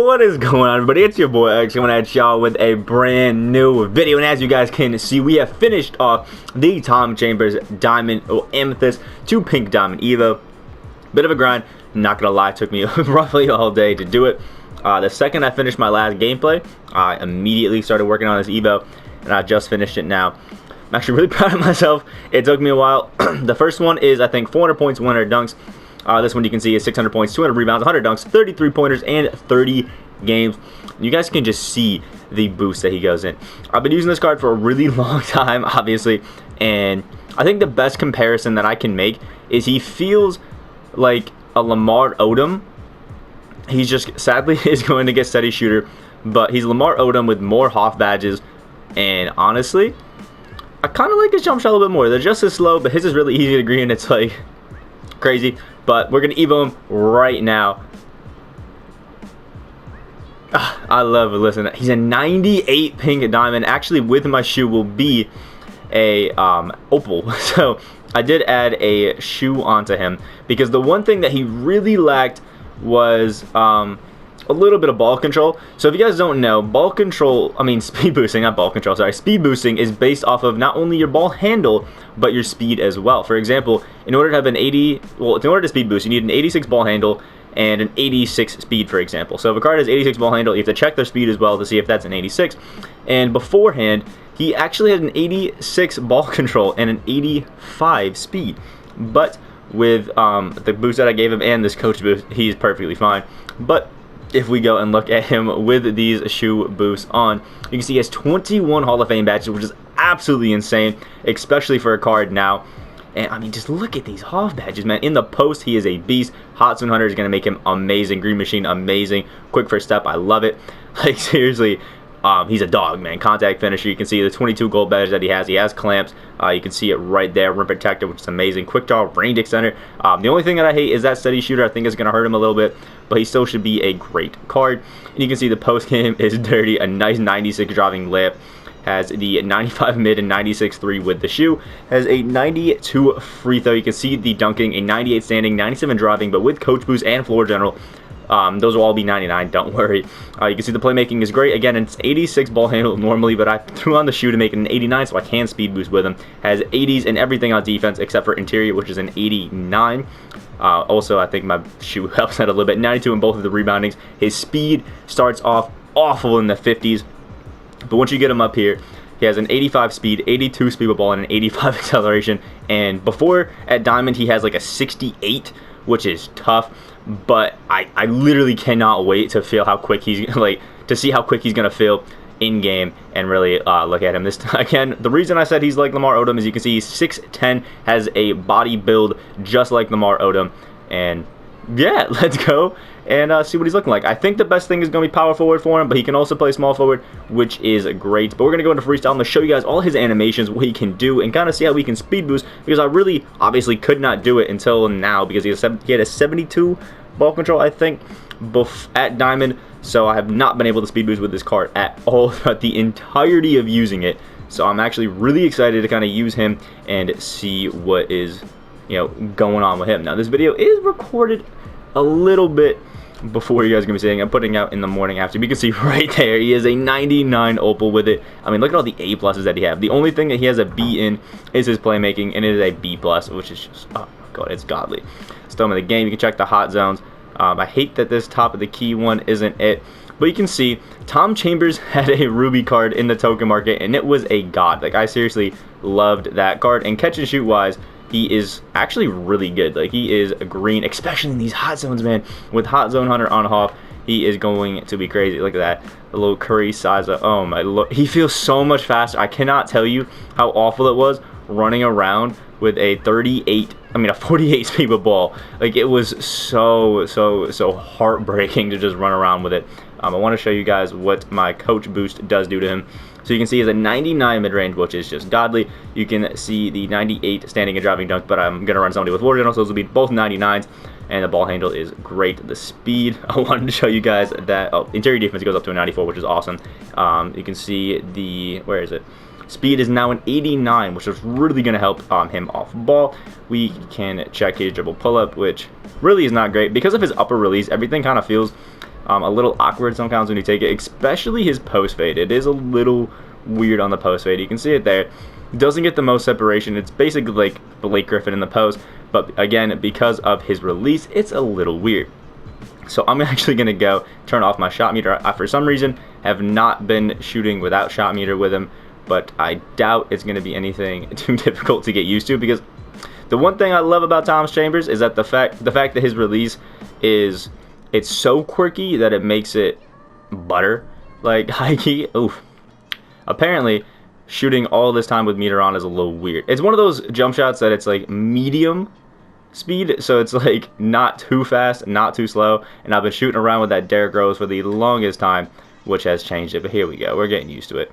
What is going on, everybody? It's your boy X coming at y'all with a brand new video, and as you guys can see, we have finished off the Tom Chambers Diamond Amethyst to Pink Diamond Evo. Bit of a grind, not gonna lie, it took me roughly all day to do it. The second I finished my last gameplay, I immediately started working on this Evo, and I just finished it now. I'm actually really proud of myself. It took me a while. The first one is, I think, 400 points, 100 dunks. This one you can see is 600 points, 200 rebounds, 100 dunks, 33 pointers, and 30 games. You guys can just see the boost that he goes in. I've been using this card for a really long time, obviously, and I think the best comparison that I can make is he feels like a Lamar Odom. He's just, sadly, is going to get steady shooter, but he's Lamar Odom with more Hoff badges, and honestly, I kind of like his jump shot a little bit more. They're just as slow, but his is really easy to green. It's like crazy, but we're gonna evo him right now. I love it. Listen, he's a 98 pink diamond. Actually, with my shoe will be a opal. So I did add a shoe onto him because the one thing that he really lacked was a little bit of ball control. So if you guys don't know, ball control, I mean speed boosting, not ball control, sorry, speed boosting is based off of not only your ball handle, but your speed as well. For example, in order to have an 80, well, in order to speed boost, you need an 86 ball handle and an 86 speed, for example. So if a card has 86 ball handle, you have to check their speed as well to see if that's an 86. And beforehand, he actually had an 86 ball control and an 85 speed. But with the boost that I gave him and this coach boost, he's perfectly fine. But if we go and look at him with these shoe boosts on, you can see he has 21 Hall of Fame badges, which is absolutely insane, especially for a card now. And I mean, just look at these Hoff badges, man. In the post, he is a beast. Hot Zone Hunter is going to make him amazing. Green Machine, amazing. Quick first step, I love it. Like, seriously, he's a dog, man. Contact finisher. You can see the 22 gold badges that he has. He has clamps. You can see it right there. Rim protector, which is amazing. Quick draw, range extender. The only thing that I hate is that steady shooter. I think is going to hurt him a little bit, but he still should be a great card. And you can see the post game is dirty. A nice 96 driving layup. Has the 95 mid and 96 3 with the shoe. Has a 92 free throw. You can see the dunking, a 98 standing, 97 driving, but with coach boost and floor general. Those will all be 99, don't worry. You can see the playmaking is great. Again, it's 86 ball handle normally, but I threw on the shoe to make it an 89, so I can speed boost with him. Has 80s and everything on defense except for interior, which is an 89. Also, I think my shoe helps that a little bit. 92 in both of the reboundings. His speed starts off awful in the 50s, but once you get him up here, he has an 85 speed, 82 speed with ball, and an 85 acceleration. And before at Diamond, he has like a 68, which is tough. But I literally cannot wait to feel how quick he's to see how quick he's gonna feel in game and really look at him. This again, the reason I said he's like Lamar Odom is you can see he's 6'10", has a body build just like Lamar Odom, and yeah, let's go and see what he's looking like. I think the best thing is going to be power forward for him, but he can also play small forward, which is great. But we're going to go into freestyle. I'm going to show you guys all his animations, what he can do, and kind of see how we can speed boost, because I really obviously could not do it until now because he had a 72 ball control, I think, at Diamond, so I have not been able to speed boost with this card at all throughout the entirety of using it. So I'm actually really excited to kind of use him and see what is, going on with him. Now, this video is recorded a little bit before you guys are going to be seeing. I'm putting out in the morning after. You can see right there, he is a 99 opal with it. I mean, look at all the A pluses that he have. The only thing that he has a B in is his playmaking, and it is a B plus, which is just, oh my god, it's godly. Still in the game, you can check the hot zones. I hate that this top of the key one isn't it, but you can see Tom Chambers had a Ruby card in the token market, and it was a god. Like, I seriously loved that card, and catch and shoot wise, he is actually really good. Like, he is green, especially in these hot zones, man. With Hot Zone Hunter on Hoff, he is going to be crazy. Look at that, a little Curry size of, oh my lord, he feels so much faster. I cannot tell you how awful it was running around with a 48 speed with ball. Like, it was so heartbreaking to just run around with it. I want to show you guys what my coach boost does do to him. So you can see he has a 99 mid-range, which is just godly. You can see the 98 standing and driving dunk, but I'm going to run somebody with floor general, so those will be both 99s. And the ball handle is great. The speed, I wanted to show you guys that, interior defense goes up to a 94, which is awesome. You can see the, where is it? Speed is now an 89, which is really going to help him off ball. We can check his dribble pull-up, which really is not great. Because of his upper release, everything kind of feels A little awkward sometimes when you take it, especially his post fade. It is a little weird on the post fade. You can see it there. Doesn't get the most separation. It's basically like Blake Griffin in the post, but again, because of his release, it's a little weird. So I'm actually going to go turn off my shot meter. I, for some reason, have not been shooting without shot meter with him, but I doubt it's going to be anything too difficult to get used to, because the one thing I love about Tom Chambers is that the fact that his release is, it's so quirky that it makes it butter. Like, high key, oof. Apparently, shooting all this time with meter on is a little weird. It's one of those jump shots that it's like medium speed, so it's like not too fast, not too slow, and I've been shooting around with that Derrick Rose for the longest time, which has changed it, but here we go. We're getting used to it.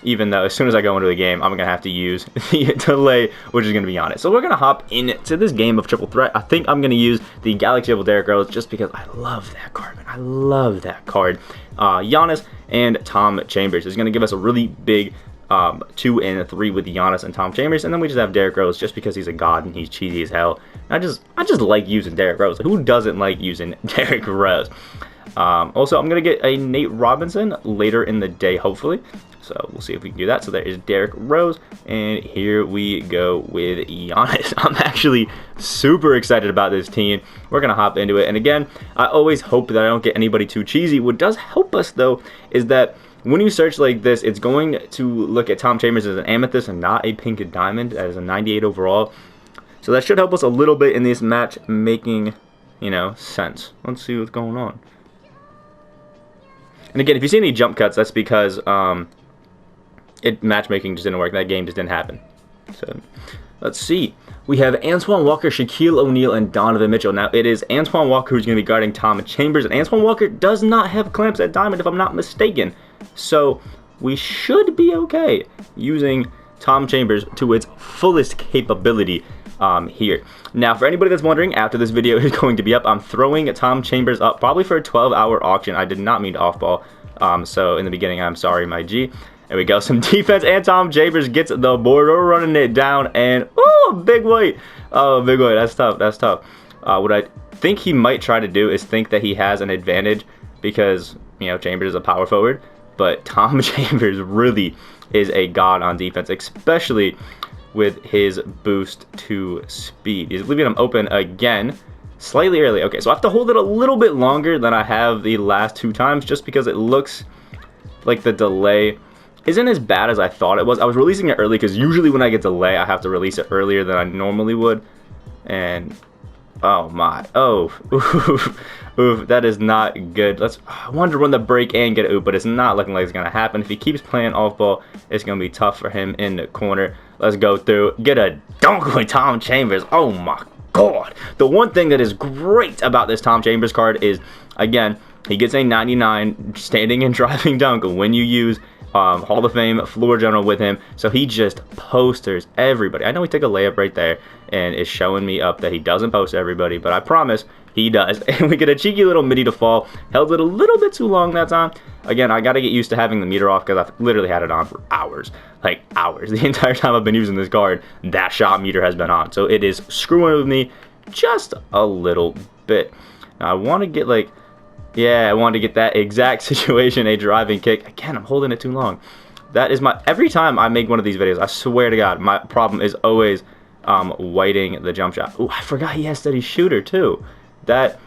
Even though as soon as I go into a game, I'm going to have to use the delay, which is going to be on it. So we're going to hop into this game of Triple Threat. I think I'm going to use the Galaxy Opal Derrick Rose just because I love that card, man. I love that card. Giannis and Tom Chambers is going to give us a really big 2 and 3 with Giannis and Tom Chambers, and then we just have Derrick Rose just because he's a god and he's cheesy as hell. And I just like using Derrick Rose. Who doesn't like using Derrick Rose? Also, I'm going to get a Nate Robinson later in the day, hopefully. So we'll see if we can do that. So there is Derrick Rose, and here we go with Giannis. I'm actually super excited about this team. We're going to hop into it. And again, I always hope that I don't get anybody too cheesy. What does help us, though, is that when you search like this, it's going to look at Tom Chambers as an amethyst and not a pink diamond as a 98 overall. So that should help us a little bit in this match making, sense. Let's see what's going on. And again, if you see any jump cuts, that's because matchmaking just didn't work. That game just didn't happen. So let's see. We have Antoine Walker, Shaquille O'Neal, and Donovan Mitchell. Now it is Antoine Walker who's going to be guarding Tom Chambers, and Antoine Walker does not have clamps at diamond if I'm not mistaken. So we should be okay using Tom Chambers to its fullest capability here. Now, for anybody that's wondering, after this video is going to be up, I'm throwing Tom Chambers up probably for a 12-hour auction. I did not mean to off-ball. So in the beginning, I'm sorry, my G. There we go. Some defense, and Tom Chambers gets the board. We're running it down, and big weight. Oh, big weight. That's tough. That's tough. What I think he might try to do is think that he has an advantage because, Chambers is a power forward. But Tom Chambers really is a god on defense, especially with his boost to speed. He's leaving him open again slightly early. Okay, so I have to hold it a little bit longer than I have the last 2 times just because it looks like the delay isn't as bad as I thought it was. I was releasing it early because usually when I get delay, I have to release it earlier than I normally would. And oh my, oof, that is not good. I wanted to run the break and get it, but it's not looking like it's gonna happen. If he keeps playing off ball, it's gonna be tough for him in the corner. Let's go through, get a dunk with Tom Chambers. Oh my god. The one thing that is great about this Tom Chambers card is, again, he gets a 99 standing and driving dunk when you use Hall of Fame floor general with him. So he just posters everybody. I know he took a layup right there and is showing me up that he doesn't post everybody, but I promise he does. And we get a cheeky little midi to fall. Held it a little bit too long that time. Again, I got to get used to having the meter off because I've literally had it on for hours. Like hours. The entire time I've been using this card, that shot meter has been on. So it is screwing with me just a little bit. Now I want to get I wanted to get that exact situation, a driving kick. Again, I'm holding it too long. That is every time I make one of these videos, I swear to God, my problem is always whiting the jump shot. Oh, I forgot he has steady shooter too. That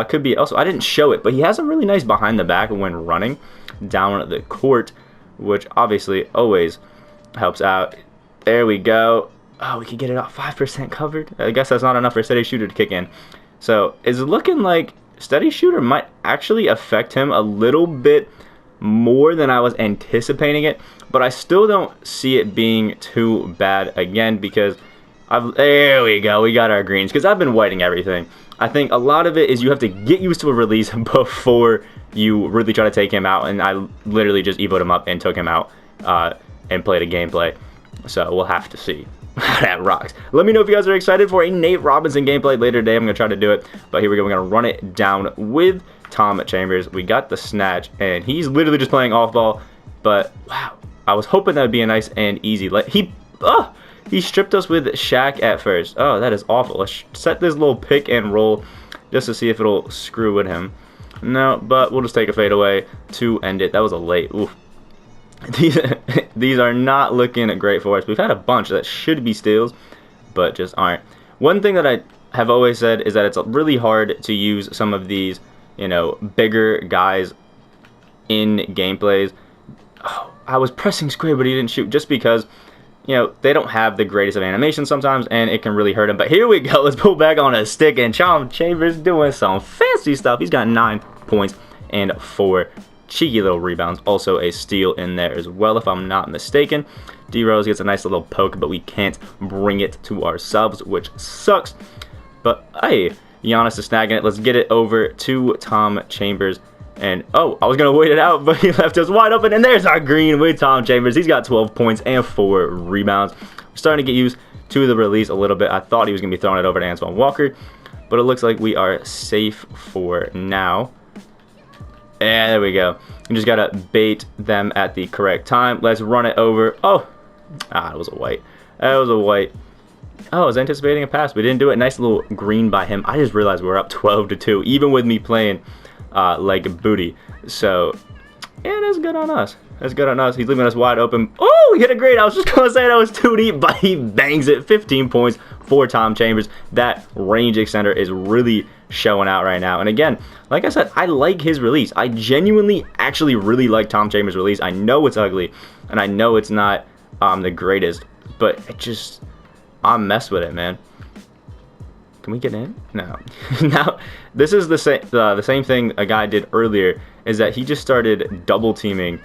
could be also, I didn't show it, but he has a really nice behind the back when running down the court, which obviously always helps out. There we go. Oh, we could get it off 5% covered. I guess that's not enough for steady shooter to kick in. So it's looking like steady shooter might actually affect him a little bit more than I was anticipating it, but I still don't see it being too bad again because there we go, we got our greens because I've been whiting everything. I think a lot of it is you have to get used to a release before you really try to take him out, and I literally just evoed him up and took him out and played a gameplay, so we'll have to see. That rocks. Let me know if you guys are excited for a Nate Robinson gameplay later today. I'm going to try to do it. But here we go. We're going to run it down with Tom Chambers. We got the snatch, and he's literally just playing off ball. But, wow. I was hoping that would be a nice and easy. He stripped us with Shaq at first. Oh, that is awful. Let's set this little pick and roll just to see if it'll screw with him. No, but we'll just take a fadeaway to end it. That was a late. Oof. These are not looking great for us. We've had a bunch that should be steals, but just aren't. One thing that I have always said is that it's really hard to use some of these, you know, bigger guys in gameplays. Oh, I was pressing square, but he didn't shoot, just because, you know, they don't have the greatest of animation sometimes, and it can really hurt him. But here we go. Let's pull back on a stick, and Tom Chambers doing some fancy stuff. He's got 9 points and 4 cheeky little rebounds. Also a steal in there as well, if I'm not mistaken. D-Rose gets a nice little poke, but we can't bring it to ourselves, which sucks. But hey, Giannis is snagging it. Let's get it over to Tom Chambers. And oh, I was gonna wait it out, but he left us wide open, and there's our green with Tom Chambers. He's got 12 points and 4 rebounds. We're starting to get used to the release a little bit. I thought he was gonna be throwing it over to Antoine Walker, but it looks like we are safe for now. And there we go. You just gotta bait them at the correct time. Let's run it over. Oh, it was a white. That was a white. Oh, I was anticipating a pass. We didn't do it. Nice little green by him. I just realized we're up 12-2, even with me playing like booty. So yeah, that's good on us. That's good on us. He's leaving us wide open. Oh, we hit a great. I was just gonna say that was too deep, but he bangs it. 15 points for Tom Chambers. That range extender is really showing out right now. And again, like I said, I like his release. I genuinely actually really like Tom Chambers' release. I know it's ugly, and I know it's not the greatest, but it just, I'm messed with it, man. Can we get in? No. Now, this is the same thing a guy did earlier, is that he just started double teaming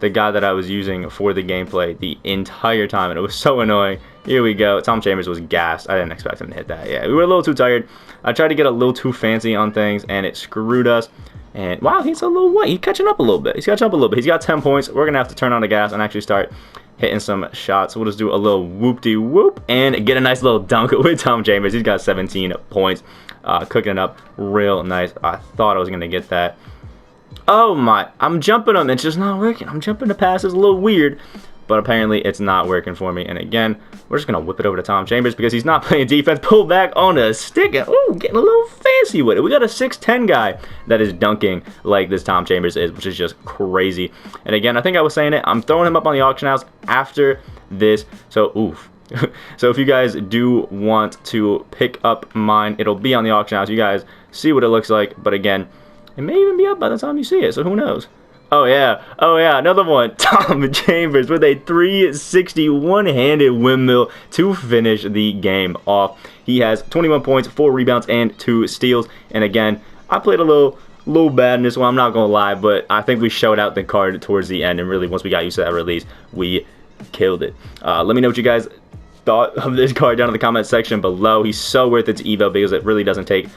the guy that I was using for the gameplay the entire time, and it was so annoying. Here we go. Tom Chambers was gassed. I didn't expect him to hit that. Yeah, we were a little too tired. I tried to get a little too fancy on things, and it screwed us. And wow, he's a little white. He's catching up a little bit. He's catching up a little bit. He's got 10 points. We're going to have to turn on the gas and actually start hitting some shots. We'll just do a little whoop-de-whoop and get a nice little dunk with Tom Chambers. He's got 17 points. Cooking it up real nice. I thought I was going to get that. Oh my, I'm jumping him. It's just not working. I'm jumping the pass. It's a little weird, but apparently it's not working for me. And again, we're just going to whip it over to Tom Chambers because he's not playing defense. Pull back on a stick. Ooh, getting a little fancy with it. We got a 6'10" guy that is dunking like this Tom Chambers is, which is just crazy. And again, I think I was saying it, I'm throwing him up on the auction house after this. So, oof. So if you guys do want to pick up mine, it'll be on the auction house. You guys see what it looks like. But again, it may even be up by the time you see it, so who knows? Oh yeah, another one. Tom Chambers with a 360 one-handed windmill to finish the game off. He has 21 points, 4 rebounds, and 2 steals. And again, I played a little bad in this one, I'm not gonna lie, but I think we showed out the card towards the end, and really once we got used to that release, we killed it. Let me know what you guys thought of this card down in the comment section below. He's so worth its evo because it really doesn't take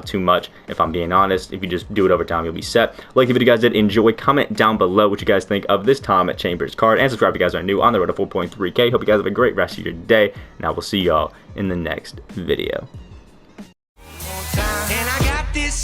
too much, if I'm being honest. If you just do it over time, you'll be set. Like the video, guys did enjoy. Comment down below what you guys think of this Tom Chambers card, and subscribe if you guys are new on the road to 4.3K. Hope you guys have a great rest of your day, and I will see y'all in the next video. And I got this